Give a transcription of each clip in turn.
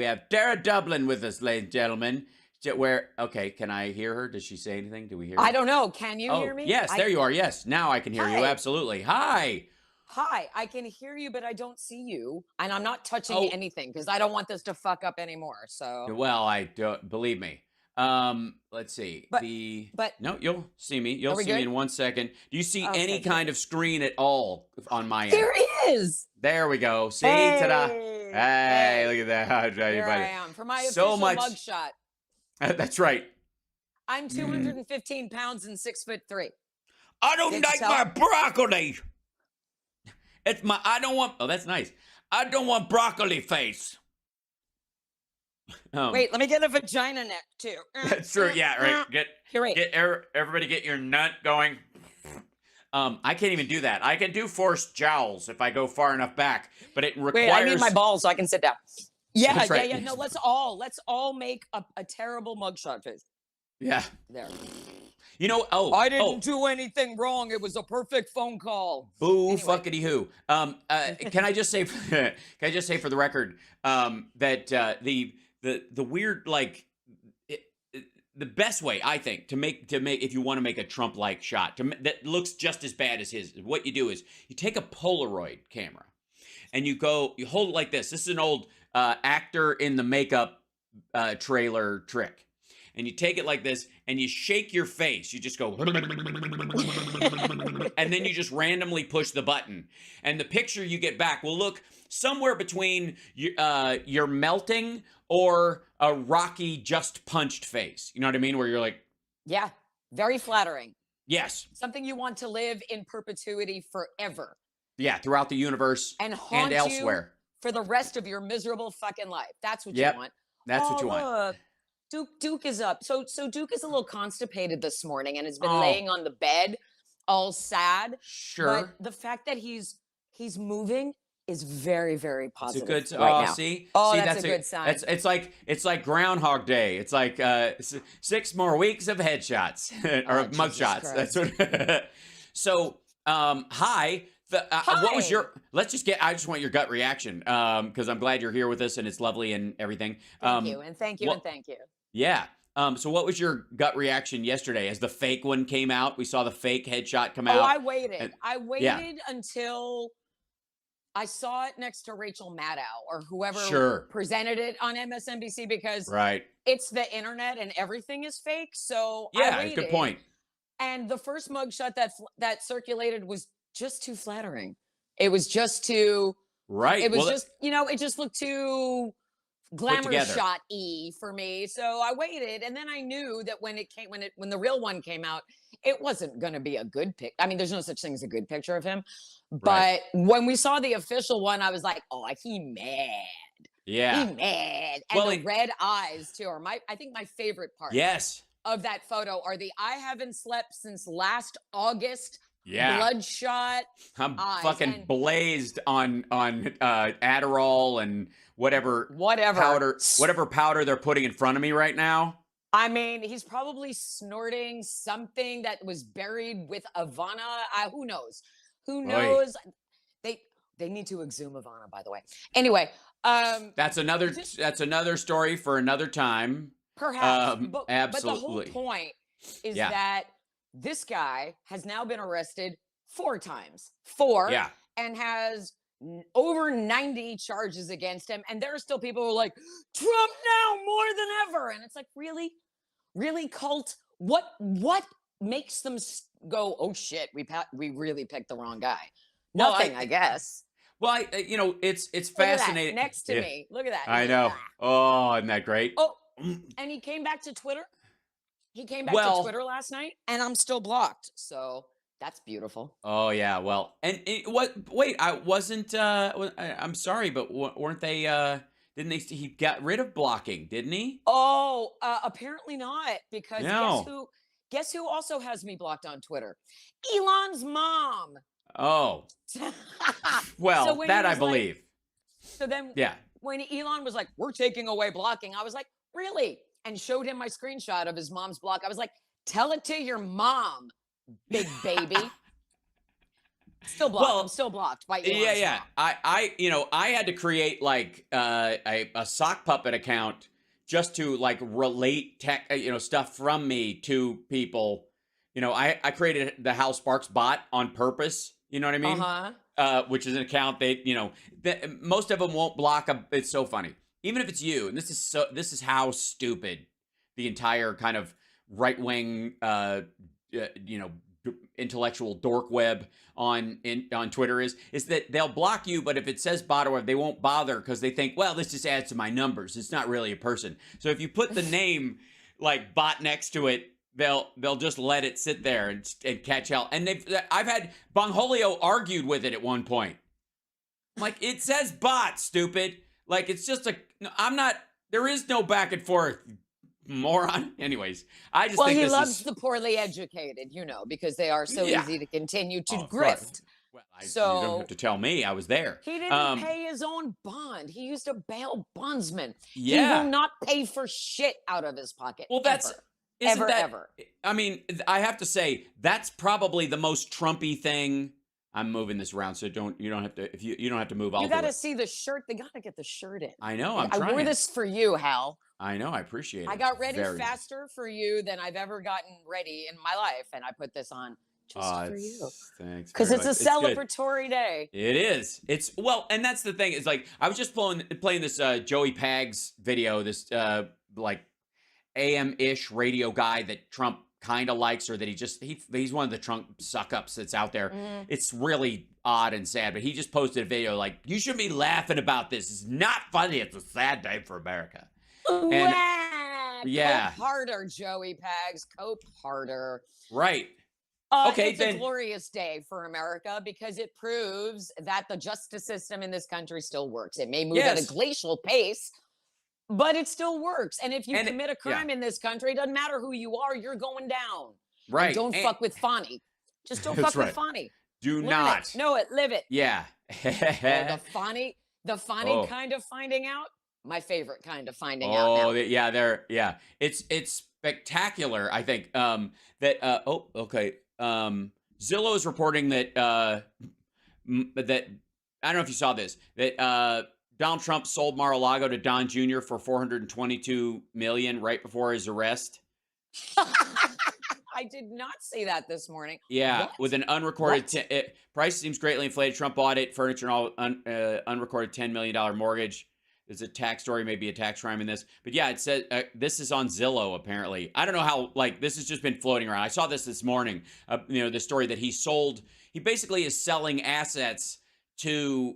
We have Tara Dublin with us, ladies and gentlemen. Okay, can I hear her? Does she say anything? Do we hear her? I don't know. Can you hear Oh, me? yes, there you are. Yes, now I can hear you. Hi. Absolutely. Hi. Hi. I can hear you, but I don't see you. And I'm not touching Oh, anything because I don't want this to fuck up anymore. So, well, I don't believe me. Let's see. but, but No, you'll see me. You'll are we see me good? in 1 second. Do you see any Okay, kind good. of screen at all on my end? There is. There we go. See, ta-da. Hey. Hey, Hey. look at that. Here I am for my So official much. mugshot. That's right. I'm 215 pounds and 6'3". I don't Can't you like tell? my broccoli. I don't want, oh, that's nice. I don't want broccoli face. Wait, let me get a vagina neck too. That's true. Yeah, right. Here, wait. Everybody get your nut going. I can't even do that. I can do forced jowls if I go far enough back, but it requires. Wait, I need my balls so I can sit down. Yeah, That's right. yeah. No, let's all make a terrible mugshot face. Yeah. There. You know, I didn't do anything wrong. It was a perfect phone call. Boo, Anyway. fuckity who. Can I just say for the record that the weird, like, the best way, I think, to make if you want to make a Trump-like shot that looks just as bad as his, what you do is you take a Polaroid camera and you hold it like this. This is an old actor in the makeup trailer trick. And you take it like this and you shake your face. You just go, and then you just randomly push the button. And the picture you get back will look somewhere between your melting or a Rocky just punched face. You know what I mean? Where you're like, Yeah, very flattering. yes. Something you want to live in perpetuity forever. Yeah, throughout the universe and haunt elsewhere. You for the rest of your miserable fucking life. That's what you want. That's what you want. Look. Duke is up. So Duke is a little constipated this morning and has been laying on the bed all sad. Sure. But the fact that he's moving is very, very positive. It's a good right now. See, that's a good sign. It's like Groundhog Day. It's like 6 more weeks of headshots or mugshots. That's what. So, hi. Hi. What was your? I just want your gut reaction because I'm glad you're here with us and it's lovely and everything. Thank you and thank you and thank you. Yeah. So what was your gut reaction yesterday as the fake one came out? We saw the fake headshot come out. Oh, I waited. I waited until I saw it next to Rachel Maddow or whoever presented it on MSNBC because it's the internet and everything is fake. So yeah, I waited, good point. And the first mugshot that circulated was just too flattering. It was just too It was it just looked too glamour shot-y for me. So I waited, and then I knew that when the real one came out, it wasn't going to be a good pic. I mean, there's no such thing as a good picture of him. But when we saw the official one, I was like, oh, he mad. Yeah. He mad. And the red eyes too are I think my favorite part. Yes. Of that photo are the I haven't slept since last August. Bloodshot. I'm fucking blazed on Adderall and whatever powder they're putting in front of me right now. I mean, he's probably snorting something that was buried with Ivana. Who knows? Who knows? Oy. They need to exhume Ivana, by the way. Anyway, that's another story for another time. Perhaps, absolutely. But the whole point is that this guy has now been arrested 4 times. 4. Yeah. And has over 90 charges against him. And there are still people who are like, Trump now more than ever. And it's like, really? Really, cult? What makes them go, oh shit, we really picked the wrong guy? Nothing, I guess. Well, it's fascinating. Next to me. Look at that. I know. Oh, isn't that great? Oh, and he came back to Twitter. He came back to Twitter last night, and I'm still blocked. So that's beautiful. Oh yeah, well, and wait, I wasn't. I'm sorry, but weren't they? Didn't they? He got rid of blocking, didn't he? Oh, apparently not. Because guess who also has me blocked on Twitter? Elon's mom. Oh. Well, so that I believe. So then, when Elon was like, "We're taking away blocking," I was like, "Really?" And showed him my screenshot of his mom's block. I was like, tell it to your mom, big baby. Still blocked. Well, I'm still blocked by Elon. Yeah. I had to create like a sock puppet account just to like relate tech, stuff from me to people. I created the Hal Sparks bot on purpose. You know what I mean? Which is an account most of them won't block. It's so funny. Even if it's you, and this is how stupid the entire kind of right wing, intellectual dork web on Twitter is that they'll block you, but if it says bot or whatever, they won't bother because they think, well, this just adds to my numbers. It's not really a person. So if you put the name like bot next to it, they'll just let it sit there and catch hell. And I've had Bongholio argued with it at one point. Like, it says bot, stupid. Like, it's just there is no back and forth, moron. Anyways, I just think he loves the poorly educated, because they are so easy to continue to grift. Well, you don't have to tell me. I was there. He didn't pay his own bond. He used a bail bondsman. Yeah. He will not pay for shit out of his pocket. Well, ever. I mean, I have to say that's probably the most Trumpy thing. I'm moving this around, so you don't have to. If you don't have to move, I'll do it. You got to see the shirt. They got to get the shirt in. I know. I'm trying. I wore this for you, Hal. I know. I appreciate it. I got ready faster for you than I've ever gotten ready in my life, and I put this on just for you. Thanks. Because it's a celebratory day. It is. And that's the thing. It's like I was just playing this Joey Pags video. This like AM-ish radio guy that Trump kind of likes, or that he's one of the Trump suck-ups that's out there. It's really odd and sad, but he just posted a video like, you should be laughing about this. It's not funny. It's a sad day for America. And cope harder, Joey Pags. Cope harder. Right. It's a glorious day for America because it proves that the justice system in this country still works. It may move at a glacial pace, but it still works. And if you commit a crime in this country, it doesn't matter who you are, you're going down. Right. And don't fuck with Fonny. Just don't fuck with Fonny. Do not. Know it. Live it. Yeah. The Fonny kind of finding out. My favorite kind of finding out now. Yeah, it's spectacular. I think Zillow is reporting that that I don't know if you saw this, that Donald Trump sold Mar-a-Lago to Don Jr. for $422 million right before his arrest. I did not see that this morning. Yeah, with an unrecorded price seems greatly inflated. Trump bought it, furniture and all, unrecorded $10 million mortgage. There's a tax story, maybe a tax crime in this. But yeah, it says this is on Zillow, apparently. I don't know how, this has just been floating around. I saw this morning, the story that he basically is selling assets to,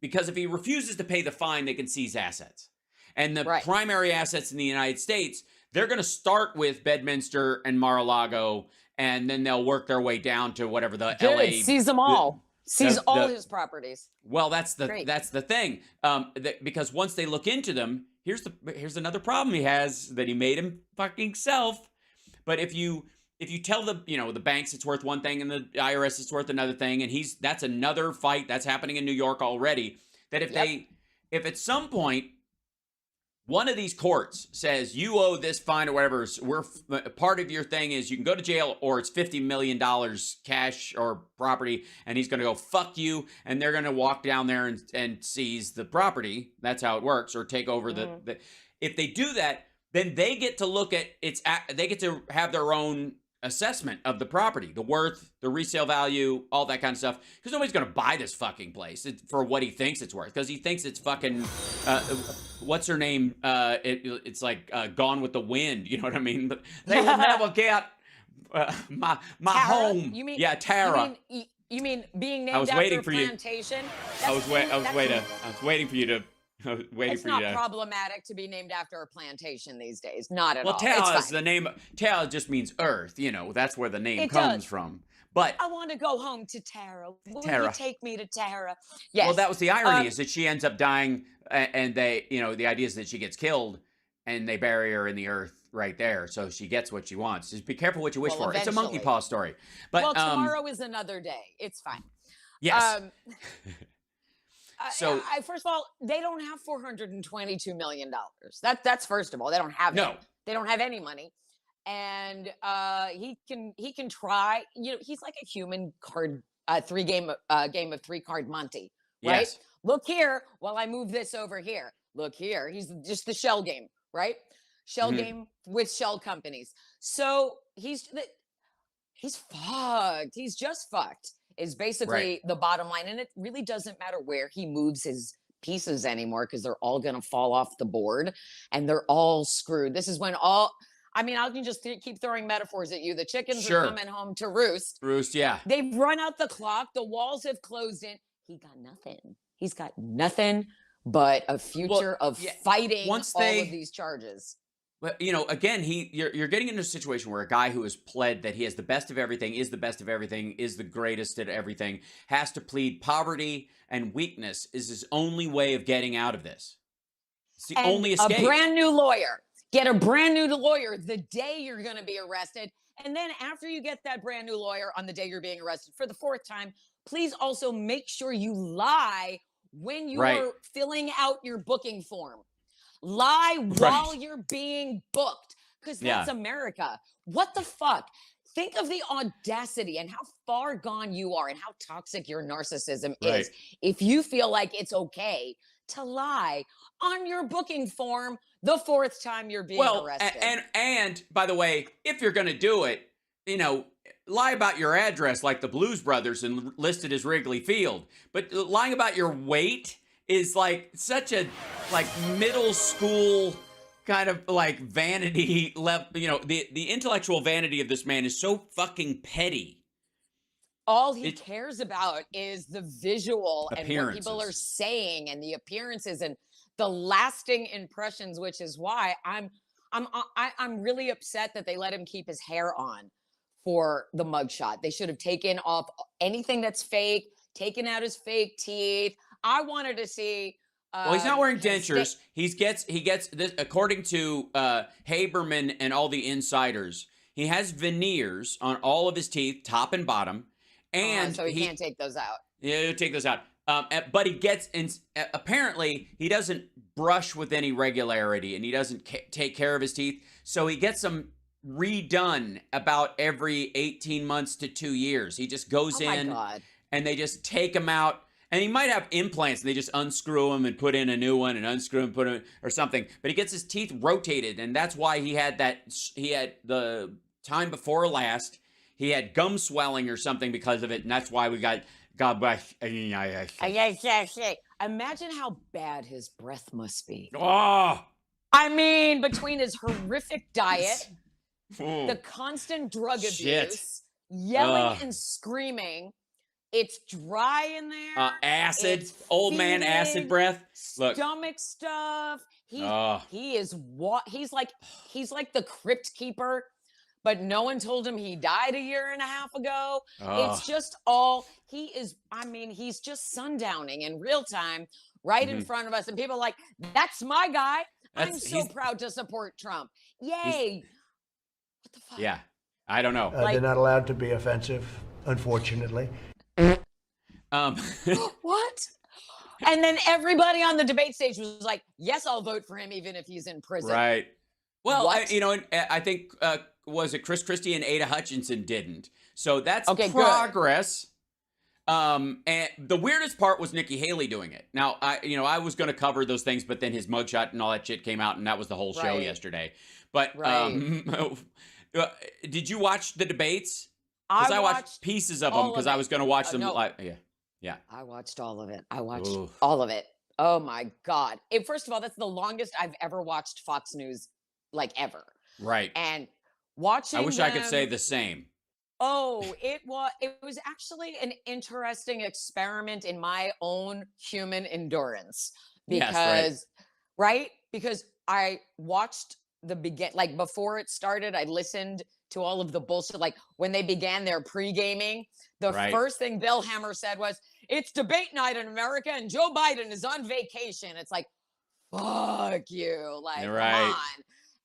because if he refuses to pay the fine, they can seize assets. And the primary assets in the United States, they're going to start with Bedminster and Mar-a-Lago, and then they'll work their way down to whatever the LA. Seize them all. Seize all his properties. Well, that's the thing. Because once they look into them, here's another problem he has that he made him fucking self. But if you tell the banks it's worth one thing and the IRS it's worth another thing, and that's another fight that's happening in New York already. That if at some point one of these courts says you owe this fine or whatever, part of your thing is you can go to jail or it's $50 million cash or property, and he's going to go fuck you, and they're going to walk down there and seize the property. That's how it works, or take over the. If they do that, then they get to look at they get to have their own assessment of the property, the worth, the resale value, all that kind of stuff. Because nobody's going to buy this fucking place for what he thinks it's worth. Because he thinks it's fucking, what's her name? It's like Gone with the Wind. You know what I mean? But they will never get my home. You mean, Tara. You mean being named after a plantation? I was waiting for you to. It's not problematic to be named after a plantation these days. Not at all. Well, Tara is the name. Tara just means earth. That's where the name comes from. But I want to go home to Tara. Will you take me to Tara? Yes. Well, that was the irony, is that she ends up dying, and they, the idea is that she gets killed, and they bury her in the earth right there, so she gets what she wants. Just be careful what you wish for. It's a monkey paw story. But tomorrow is another day. It's fine. Yes. So first of all, they don't have $422 million. That's first of all, they don't have no. They don't have any money. and he can try. You know, he's like a human card, game of 3 card Monty, right? Yes. Look here, while I move this over here. Look here. He's just the shell game, right? Shell game with shell companies. So he's fucked. He's just fucked. Is basically the bottom line, and it really doesn't matter where he moves his pieces anymore because they're all going to fall off the board, and they're all screwed. This is when all. I mean, I can just keep throwing metaphors at you. The chickens are coming home to roost. Roost, yeah. They've run out the clock. The walls have closed in. He got nothing. He's got nothing but a future of fighting all of these charges. Well, you know, again, you're getting into a situation where a guy who has pled that he has the best of everything, is the best of everything, is the greatest at everything, has to plead poverty and weakness is his only way of getting out of this. It's the only escape. A brand new lawyer. Get a brand new lawyer the day you're going to be arrested. And then after you get that brand new lawyer on the day you're being arrested for the 4th time, please also make sure you lie when you are filling out your booking form. Lie while you're being booked, because that's America. What the fuck? Think of the audacity and how far gone you are and how toxic your narcissism is if you feel like it's okay to lie on your booking form the 4th time you're being arrested. And by the way, if you're going to do it, you know, lie about your address like the Blues Brothers and listed as Wrigley Field. But lying about your weight is like such a middle school kind of like vanity level. You know, the intellectual vanity of this man is so fucking petty. All he cares about is the visual and what people are saying and the appearances and the lasting impressions, which is why I'm really upset that they let him keep his hair on for the mugshot. They should have taken off anything that's fake, taken out his fake teeth. I wanted to see. Well, he's not wearing dentures. He gets this, according to Haberman and all the insiders. He has veneers on all of his teeth, top and bottom, and so he can't take those out. Yeah, he'll take those out. But he gets apparently he doesn't brush with any regularity, and he doesn't take care of his teeth. So he gets them redone about every 18 months to 2 years. He just goes in, and they just take them out. And he might have implants, and they just unscrew them and put in a new one, and unscrew and put in or something. But he gets his teeth rotated, and that's why he had the time before last, he had gum swelling or something because of it, and that's why we got God bless. Imagine how bad his breath must be. Oh, I mean, between his horrific diet, the constant drug abuse, yelling and screaming. It's dry in there. Acid, old man acid breath. Look, stomach stuff. He is what he's like the crypt keeper, but no one told him he died a year and a half ago. It's just all he is. I mean, he's just sundowning in real time, right in front of us, and people are like, "That's my guy." I'm so proud to support Trump. Yay! What the fuck? Yeah, I don't know. They're not allowed to be offensive, unfortunately. What? And then everybody on the debate stage was like, yes, I'll vote for him even if he's in prison. Right. Well, I think, was it Chris Christie and Ada Hutchinson didn't. So that's progress. And the weirdest part was Nikki Haley doing it. Now, I was going to cover those things, but then his mugshot and all that shit came out, and that was the whole show yesterday. But did you watch the debates? Because I watched pieces of them because I was going to watch them live. Yeah. I watched all of it. All of it. Oh my God. First of all, that's the longest I've ever watched Fox News, like ever. Right. And watching I wish I could say the same. Oh, it was actually an interesting experiment in my own human endurance. Because because I watched like before it started, I listened to all of the bullshit. Like when they began their pre-gaming, the first thing Bill Hammer said was, "It's debate night in America and Joe Biden is on vacation." It's like, fuck you. Like, come on.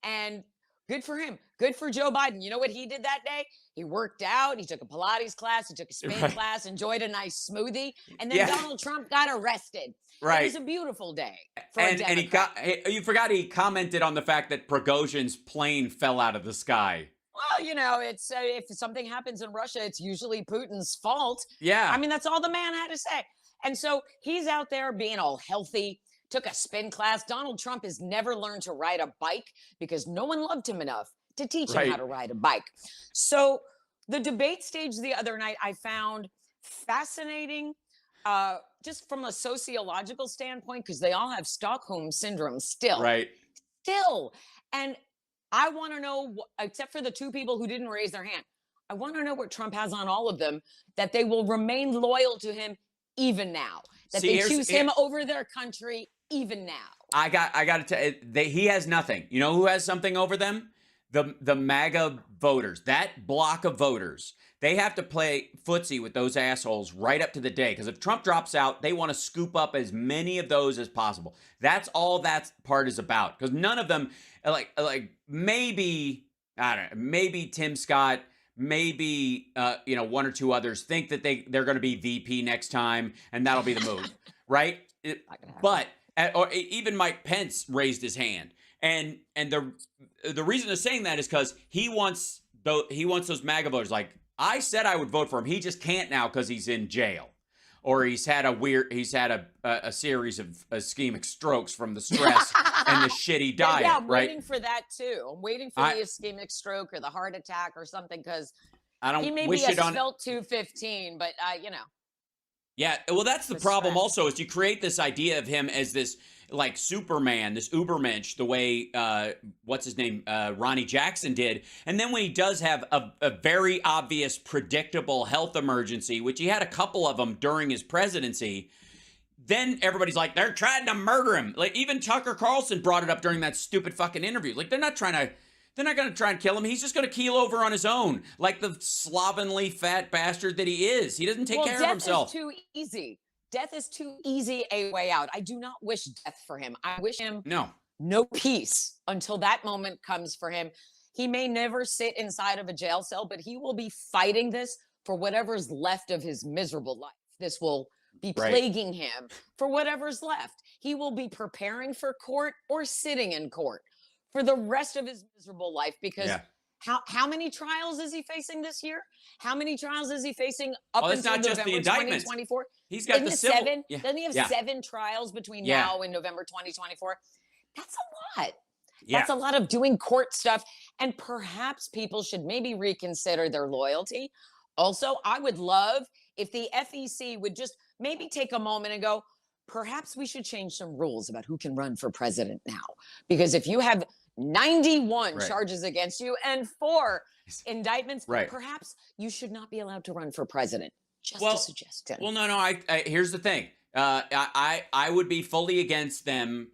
And Good for him. Good for Joe Biden. You know what he did that day? He worked out. He took a Pilates class. He took a spin class, enjoyed a nice smoothie. And then Donald Trump got arrested. Right. It was a beautiful day for a Democrat. And you forgot he commented on the fact that Prigozhin's plane fell out of the sky. Well, you know, it's if something happens in Russia, it's usually Putin's fault. Yeah. I mean, that's all the man had to say. And so he's out there being all healthy, took a spin class. Donald Trump has never learned to ride a bike because no one loved him enough to teach him how to ride a bike. So the debate stage the other night I found fascinating, just from a sociological standpoint, because they all have Stockholm syndrome still. Right. Still. And I want to know, except for the two people who didn't raise their hand, I want to know what Trump has on all of them, that they will remain loyal to him even now, that they choose him over their country even now. I got to tell you, he has nothing. You know who has something over them? The MAGA voters, that block of voters. They have to play footsie with those assholes right up to the day. Because if Trump drops out, they want to scoop up as many of those as possible. That's all that part is about. Because none of them, like maybe, I don't know, maybe Tim Scott, maybe one or two others think that they're going to be VP next time, and that'll be the move, right? But or even Mike Pence raised his hand, and the reason they're saying that is because he wants those MAGA voters. Like, I said I would vote for him. He just can't now because he's in jail, or he's had a series of ischemic strokes from the stress and the shitty diet. Yeah, I'm right? waiting for that too. I'm waiting for the ischemic stroke or the heart attack or something, because he may be a svelte 215, but Yeah, well, that's the problem also, is you create this idea of him as this, like, Superman, this Ubermensch, the way, what's his name, Ronnie Jackson did. And then when he does have a very obvious, predictable health emergency, which he had a couple of them during his presidency, then everybody's like, they're trying to murder him. Like, even Tucker Carlson brought it up during that stupid fucking interview. Like, they're not going to try and kill him. He's just going to keel over on his own, like the slovenly fat bastard that he is. He doesn't take care of himself. Death is too easy. Death is too easy a way out. I do not wish death for him. I wish him no peace until that moment comes for him. He may never sit inside of a jail cell, but he will be fighting this for whatever's left of his miserable life. This will be plaguing him for whatever's left. He will be preparing for court or sitting in court for the rest of his miserable life, because how many trials is he facing this year? How many trials is he facing up until November 2024? He's got the civil. Seven. Yeah. Doesn't he have 7 trials between now and November 2024? That's a lot. That's a lot of doing court stuff. And perhaps people should maybe reconsider their loyalty. Also, I would love if the FEC would just maybe take a moment and go, perhaps we should change some rules about who can run for president now. Because if you have 91 charges against you and 4 indictments, perhaps you should not be allowed to run for president. Just a suggestion. Well, no. Here's the thing. I would be fully against them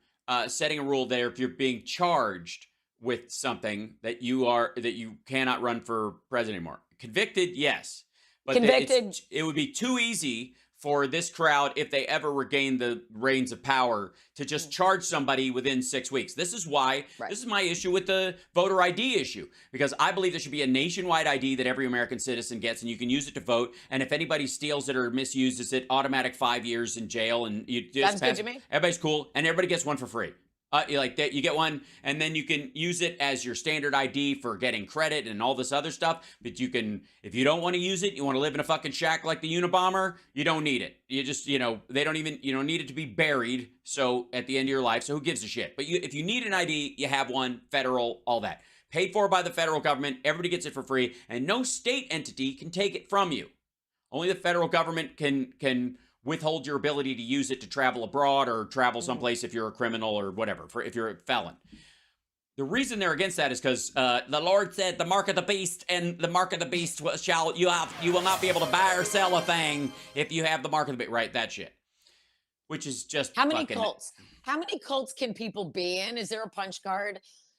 setting a rule there if you're being charged with something that you cannot run for president anymore. Convicted, yes. But convicted, it would be too easy for this crowd, if they ever regain the reins of power, to just charge somebody within 6 weeks. This is why, this is my issue with the voter ID issue, because I believe there should be a nationwide ID that every American citizen gets, and you can use it to vote. And if anybody steals it or misuses it, automatic 5 years in jail, and you just good to me. Everybody's cool, and everybody gets one for free. Like that, you get one, and then you can use it as your standard ID for getting credit and all this other stuff. But you can, if you don't want to use it, you want to live in a fucking shack like the Unabomber, you don't need it. You just, they don't even, you don't need it to be buried. So at the end of your life, so who gives a shit? But if you need an ID, you have one, federal, all that. Paid for by the federal government, everybody gets it for free, and no state entity can take it from you. Only the federal government can withhold your ability to use it to travel abroad or travel someplace if you're a criminal or whatever, if you're a felon. The reason they're against that is because the Lord said, the mark of the beast, and the mark of the beast you will not be able to buy or sell a thing if you have the mark of the beast. Right, that shit. Which is just How many cults? How many cults can people be in? Is there a punch card?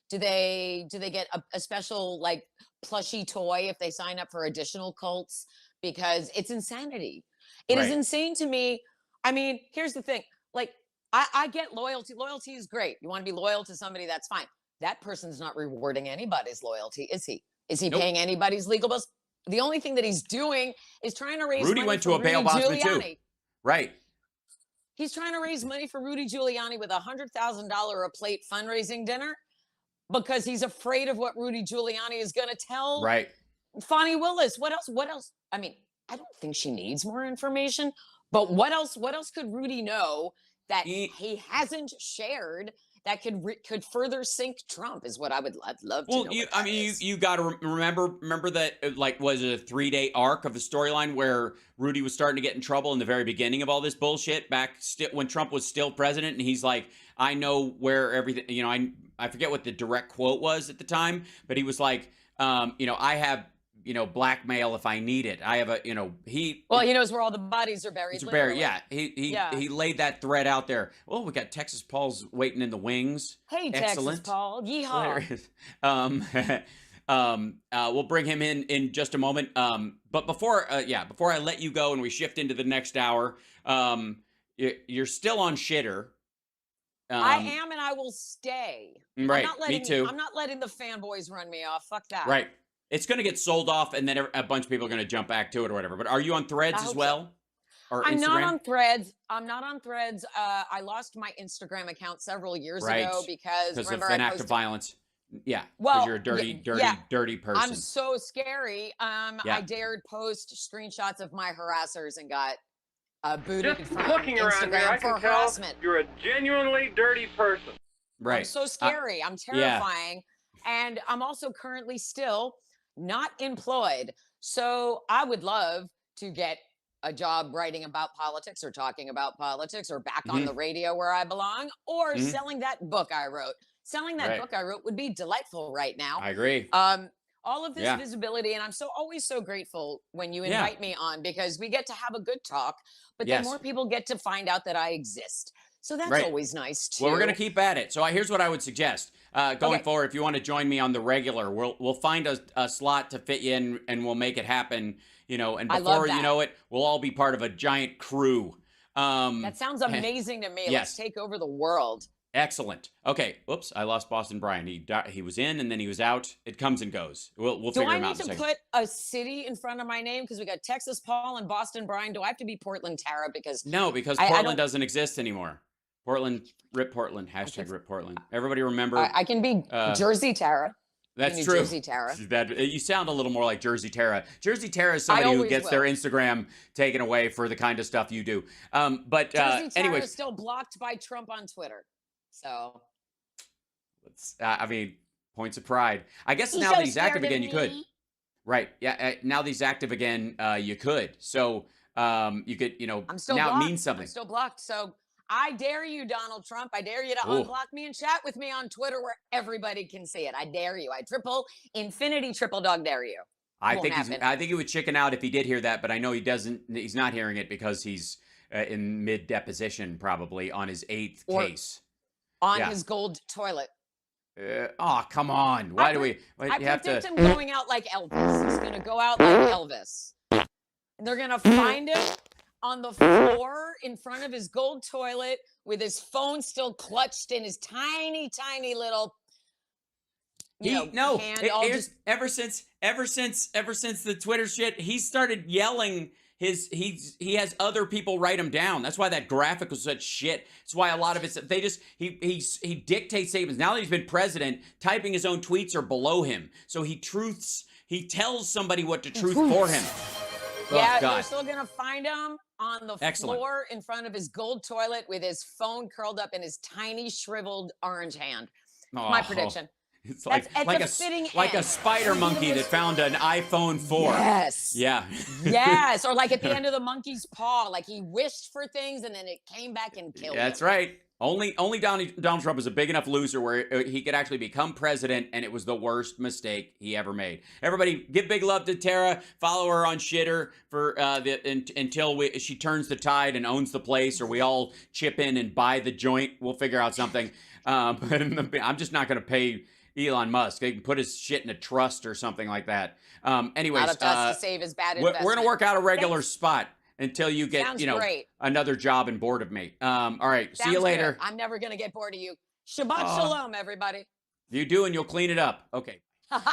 Do they get a special, like, plushy toy if they sign up for additional cults? Because it's insanity. It is insane to me. I mean, here's the thing. Like, I get loyalty. Loyalty is great. You want to be loyal to somebody, that's fine. that person's not rewarding anybody's loyalty, is he? Is he Nope. paying anybody's legal bills? The only thing that he's doing is trying to raise Rudy money went for to a Rudy bail bondsman too. Giuliani. Right. He's trying to raise money for Rudy Giuliani with $100,000 a plate fundraising dinner because he's afraid of what Rudy Giuliani is going to tell Right. Fani Willis. What else? What else? I mean, I don't think she needs more information, but what else could Rudy know that he hasn't shared that could further sink Trump is what I'd love to know. Well, you got to remember that, like, was it a 3-day arc of the storyline where Rudy was starting to get in trouble in the very beginning of all this bullshit back when Trump was still president, and he's like, I know where everything, you know, I forget what the direct quote was at the time, but he was like, you know, I have, you know, blackmail if I need it. I have a, you know, he knows where all the bodies are buried. Yeah, he laid that thread out there. Well, we got Texas Paul's waiting in the wings. Hey, excellent. Texas Paul, yeehaw. We'll bring him in just a moment. But before I let you go and we shift into the next hour, you're still on shitter. I am, and I will stay. Right, me too. I'm not letting the fanboys run me off. Fuck that. Right. It's going to get sold off, and then a bunch of people are going to jump back to it or whatever. But are you on Threads as well? So. Or I'm Instagram? not on Threads. I lost my Instagram account several years ago because of an act of violence. Yeah. Well, you're a dirty person. I'm so scary. I dared post screenshots of my harassers and got booted Just from looking around here, I can tell harassment. you're a genuinely dirty person. Right. I'm so scary. I'm terrifying. And I'm also currently still not employed. So I would love to get a job writing about politics or talking about politics or back on the radio where I belong or selling that book I wrote. Selling that book I wrote would be delightful right now. I agree. All of this visibility, and I'm always so grateful when you invite me on because we get to have a good talk, but then more people get to find out that I exist. So that's always nice too. Well, we're gonna keep at it. So here's what I would suggest going forward. If you want to join me on the regular, we'll find a slot to fit you in, and we'll make it happen. You know, and before you know it, we'll all be part of a giant crew. That sounds amazing to me. Let's take over the world. Excellent. Okay. Oops, I lost Boston Brian. He was in and then he was out. It comes and goes. We'll figure him out in a second. Do I need to put a city in front of my name because we got Texas Paul and Boston Brian? Do I have to be Portland Tara? Because because Portland doesn't exist anymore. Portland, rip Portland. Hashtag rip Portland. Everybody remember? I can be Jersey Tara. That's true. Jersey Tara. You sound a little more like Jersey Tara. Jersey Tara is somebody who gets their Instagram taken away for the kind of stuff you do. But Jersey Tara anyway, is still blocked by Trump on Twitter. So, I mean, points of pride. I guess now that he's active again, you could. Right. Yeah. Now that he's active again, you could. So, you could, I'm still now blocked. it means something. I'm still blocked. So, I dare you, Donald Trump. I dare you to unblock me and chat with me on Twitter where everybody can see it. I dare you. I triple dog dare you. I think he would chicken out if he did hear that, but I know he doesn't. He's not hearing it because he's in mid deposition, probably on his 8th case. On his gold toilet. Oh, come on. Why do we I predict him going out like Elvis. He's going to go out like Elvis. And they're going to find him on the floor in front of his gold toilet with his phone still clutched in his tiny, tiny little hand. Ever since the Twitter shit, he started yelling he has other people write him down. That's why that graphic was such shit. That's why a lot of it, he dictates statements. Now that he's been president, typing his own tweets are below him. So he tells somebody what to truth for him. Yeah, they're still going to find him on the floor in front of his gold toilet with his phone curled up in his tiny shriveled orange hand. My prediction. It's like a spider monkey that found an iPhone 4. Yes. Yeah. Yes. Or like at the end of the monkey's paw, like he wished for things and then it came back and killed him. That's right. Only Donald Trump is a big enough loser where he could actually become president, and it was the worst mistake he ever made. Everybody, give big love to Tara. Follow her on Shitter for until she turns the tide and owns the place, or we all chip in and buy the joint. We'll figure out something. But I'm just not going to pay Elon Musk. They can put his shit in a trust or something like that. Anyways, not up to us to save his bad investment. We're going to work out a regular spot until you get, great. another job and bored of me. All right. See you later. Good. I'm never going to get bored of you. Shabbat shalom, everybody. You do, and you'll clean it up. Okay.